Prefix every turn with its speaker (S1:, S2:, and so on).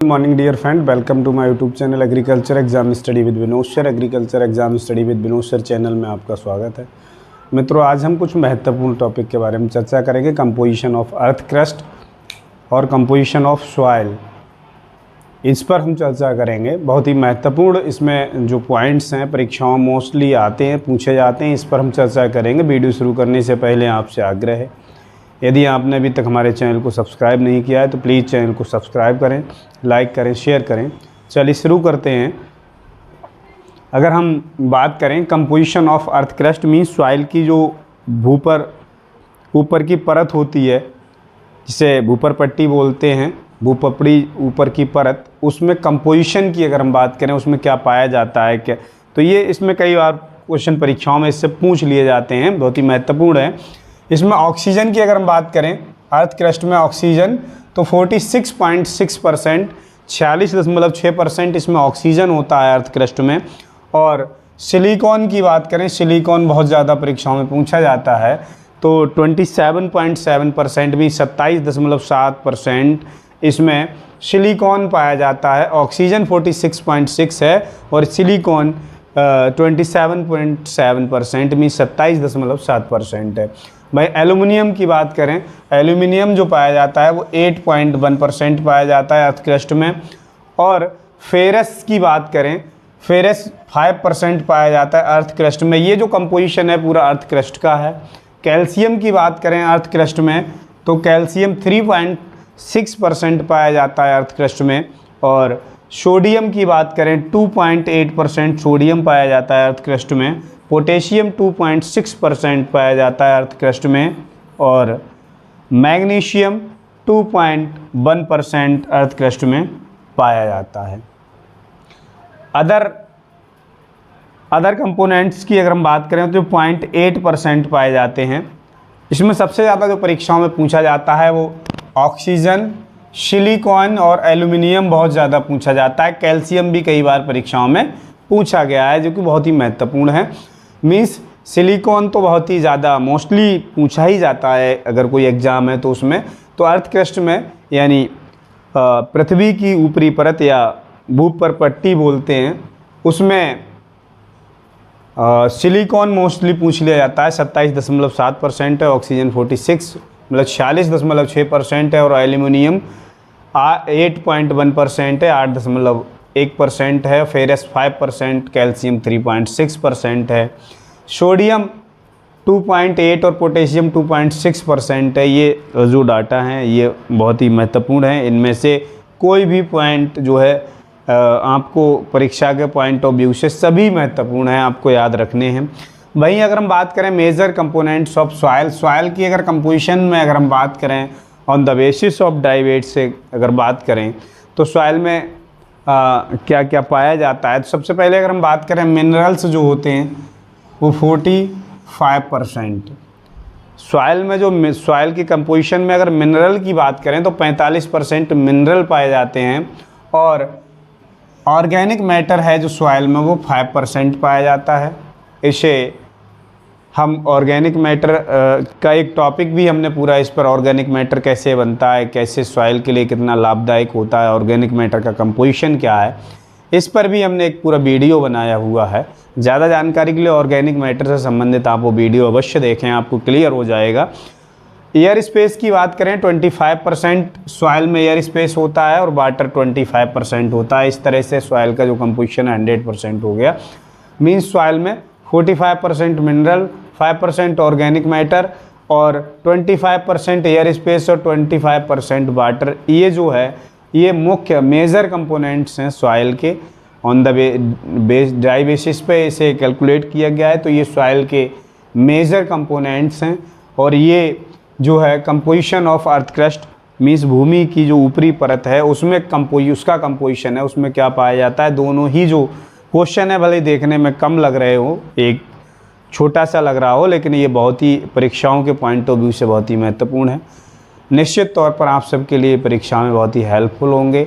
S1: Morning dear friend, welcome to my YouTube channel agriculture exam study with Vinod sir. Agriculture exam study with Vinod sir channel में आपका स्वागत है। मित्रों, आज हम कुछ महत्वपूर्ण टॉपिक के बारे में चर्चा करेंगे। कंपोजिशन ऑफ अर्थ क्रस्ट और कंपोजिशन ऑफ सॉइल, इस पर हम चर्चा करेंगे। बहुत ही महत्वपूर्ण इसमें जो पॉइंट्स हैं परीक्षाओं मोस्टली आते हैं, पूछे जाते हैं, इस पर हम चर्चा करेंगे। वीडियो शुरू करने से पहले आपसे आग्रह है, यदि आपने अभी तक हमारे चैनल को सब्सक्राइब नहीं किया है तो प्लीज़ चैनल को सब्सक्राइब करें, लाइक करें, शेयर करें। चलिए शुरू करते हैं। अगर हम बात करें composition of earth crust means soil की जो ऊपर की परत होती है, जिसे भूपर पट्टी बोलते हैं, भूपपड़ी ऊपर की परत, उसमें कंपोजिशन की अगर हम बात करें उसमें क्या पाया जाता है क्या, तो ये इसमें कई बार क्वेश्चन परीक्षाओं में इससे पूछ लिए जाते हैं, बहुत ही महत्वपूर्ण है। इसमें ऑक्सीजन की अगर हम बात करें अर्थ क्रस्ट में ऑक्सीजन, तो 46.6%, 46.6% इसमें ऑक्सीजन होता है अर्थ क्रस्ट में। और सिलिकॉन की बात करें, सिलिकॉन बहुत ज़्यादा परीक्षाओं में पूछा जाता है, तो 27.7% भी 27.7% इसमें सिलिकॉन पाया जाता है। ऑक्सीजन 46.6 है और सिलिकॉन 27.7% में 27.7% है। भाई एल्युमिनियम की बात करें, एल्युमिनियम जो पाया जाता है वो 8.1% पाया जाता है अर्थ क्रस्ट में। और फेरस की बात करें, फेरस 5% पाया जाता है अर्थ क्रस्ट में। ये जो कंपोजिशन है पूरा अर्थ क्रस्ट का है। कैल्शियम की बात करें अर्थ क्रस्ट में, तो कैल्शियम 3.6% पाया जाता है अर्थ क्रस्ट में। और सोडियम की बात करें 2.8% सोडियम पाया जाता है अर्थ क्रस्ट में। पोटेशियम 2.6% पाया जाता है अर्थ क्रस्ट में। और मैग्नीशियम 2.1% अर्थ क्रस्ट में पाया जाता है। अदर कंपोनेंट्स की अगर हम बात करें तो 0.8% पाए जाते हैं। इसमें सबसे ज़्यादा जो परीक्षाओं में पूछा जाता है वो ऑक्सीजन, सिलिकॉन और एल्युमिनियम बहुत ज़्यादा पूछा जाता है। कैल्शियम भी कई बार परीक्षाओं में पूछा गया है, जो कि बहुत ही महत्वपूर्ण है। मीन्स सिलिकॉन तो बहुत ही ज़्यादा मोस्टली पूछा ही जाता है अगर कोई एग्ज़ाम है तो उसमें। तो अर्थ क्रस्ट में यानी पृथ्वी की ऊपरी परत या भूपर पट्टी बोलते हैं, उसमें सिलिकॉन मोस्टली पूछ लिया जाता है, 27.7% है। ऑक्सीजन 46% है। और एल्युमिनियम 8.1% है, 8.1% है। फेरस 5%, कैल्शियम 3.6% है। सोडियम 2.8 और पोटेशियम 2.6% है। ये जो डाटा हैं ये बहुत ही महत्वपूर्ण है। इनमें से कोई भी पॉइंट जो है आपको परीक्षा के पॉइंट ऑफ व्यू से सभी महत्वपूर्ण हैं, आपको याद रखने हैं। वहीं अगर हम बात करें major components of soil, soil की अगर कंपोजिशन में अगर हम बात करें ऑन द बेसिस ऑफ डाइवेट से अगर बात करें तो सॉइल में क्या क्या पाया जाता है। तो सबसे पहले अगर हम बात करें मिनरल्स जो होते हैं वो 45%। सॉइल में जो सॉइल की कंपोजिशन में अगर मिनरल की बात करें तो 45% मिनरल पाए जाते हैं। और ऑर्गेनिक मैटर है जो सॉइल में वो 5% पाया जाता है। इसे हम ऑर्गेनिक मैटर का एक टॉपिक भी हमने पूरा इस पर, ऑर्गेनिक मैटर कैसे बनता है, कैसे सॉइल के लिए कितना लाभदायक होता है, ऑर्गेनिक मैटर का कंपोजिशन क्या है, इस पर भी हमने एक पूरा वीडियो बनाया हुआ है। ज़्यादा जानकारी के लिए ऑर्गेनिक मैटर से संबंधित आप वो वीडियो अवश्य देखें, आपको क्लियर हो जाएगा। एयर स्पेस की बात करें 25% सॉइल में एयर स्पेस होता है और वाटर 25% होता है। इस तरह से सॉइल का जो कंपोजिशन है 100% हो गया। मीन्स सॉइल में 45% मिनरल, 5% ऑर्गेनिक मैटर और 25% एयर स्पेस और 25% वाटर। ये जो है ये मुख्य मेजर कंपोनेंट्स हैं सॉइल के। ऑन द ड्राई बेसिस पे इसे कैलकुलेट किया गया है, तो ये सॉइल के मेजर कंपोनेंट्स हैं। और ये जो है composition of earth crust means भूमि की जो ऊपरी परत है उसमें उसका कंपोजिशन है, उसमें क्या पाया जाता है। दोनों ही जो क्वेश्चन है भले देखने में कम लग रहे हो, एक छोटा सा लग रहा हो, लेकिन ये बहुत ही परीक्षाओं के पॉइंट ऑफ व्यू से बहुत ही महत्वपूर्ण है। निश्चित तौर पर आप सबके लिए परीक्षा में बहुत ही हेल्पफुल होंगे।